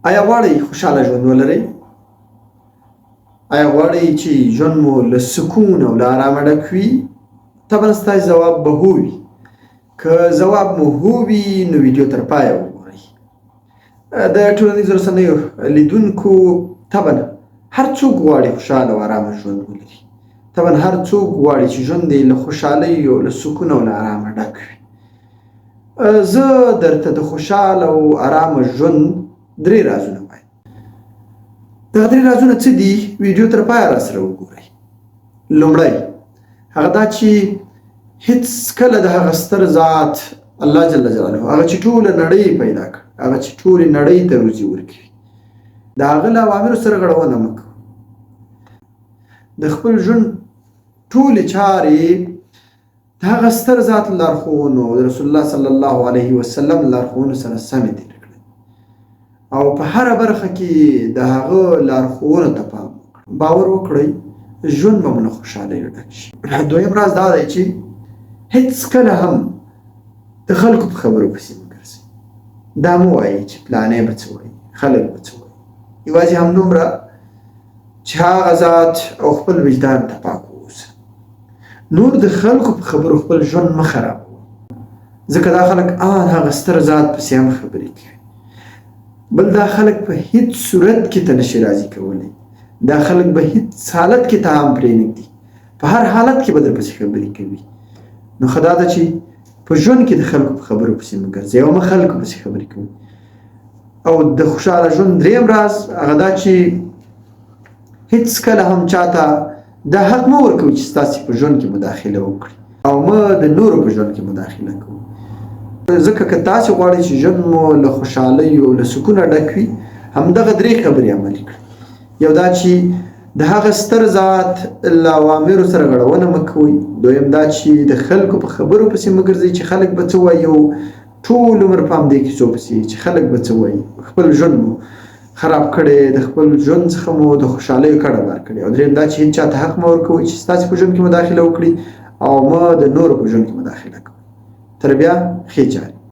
آیا غواړئ خوشحاله ژوند ولرئ؟ آیا غواړئ چې ژوند مو له سکون او له ارامه ډک وي؟ طبعا ستاسو ځواب به هو وي. که ځواب مو هو وي نو ویډیو تر پایه وګورئ. د ټولنیزو رسنیو لیدونکو طبعا هر څوک غواړي خوشحاله او ارامه ژوند ولري. طبعا هر څوک غواړي چې ژوند یې له خوشحالۍ او له سکون او له ارامه ډک وي. زه درته د خوشحاله او ارامه ژوند 3 رازونه وایم. دغه 3 رازونه څه دي؟ ویډیو تر پایه راسره وګورئ. لومړی هغه دا چې هیڅ کله د هغه ستر ذات الله جل جلاله هغه چې ټوله نړۍ پیدا کړ، هغه چې ټولې نړۍ ته روزي ورکوي، د هغه له اوامرو سره غړونه مه کوئ. د خپل ژوند ټولې چارې د هغه ستر ذات لارښوونو او د رسول الله صلی الله علیه وسلم لارښوونو سره سمې تېرې کړئ او په هره برخه کې د هغه لارښوونو ته پام وکړئ. باور وکړئ ژوند به مو له خوشحالۍ ډک شي. دویم راز دا دی چې هیڅ کله هم د خلکو په خبرو پسې مه ګرځئ. دا مه وایئ چې پلانی به څه وایي، خلک به څه وایي. یوازې همدومره چې هغه ذات او خپل وجدان ته پاک واوسه. نور د خلکو په خبرو خپل ژوند مه خرابوه، ځکه دا خلک هغه ستر ذات پسې هم خبرې کوي. بل دا خلک په هیڅ صورت کې ته نشي راضي کولی. دا خلک به هیڅ حالت کې ته هم پرېنږدي، په هر حالت کې به در پسې خبرې کوي. نو ښه دا ده چې په ژوند کې د خلکو په خبرو پسې مه ګرځئ او مه خلکو پسې خبرې کوئ. او د خوشحاله ژوند 3م راز هغه دا چې هیڅ کله هم چاته دا حق مه ورکوئ چې ستاسې په ژوند کې مداخله وکړي او مه د نورو په ژوند کې مداخله کوئ. ځکه که تاسې غواړئ چې ژوند مو له خوشحالۍ او له سکونه ډک وي، همدغه 3 خبرې عملي کړئ. یو دا چې د هغه ستر ذات له اوامرو سره غړونه مه کوئ. دویم دا چې د خلکو په خبرو پسې مه ګرځئ چې خلک به څه وایي او ټول عمر په همدې کیسو پسې چې خلک به څه وایي. خپل ژوند مو خراب کړی، د خپل ژوند څخه مو د خوشحالۍ کډه بار کړې. او دریم دا چې هیڅ چاته حق مه ورکوئ چې ستاسې په ژوند کې مداخله وکړي او مه د نورو په ژوند کې مداخله کوئ. تر بیا ښې چارې.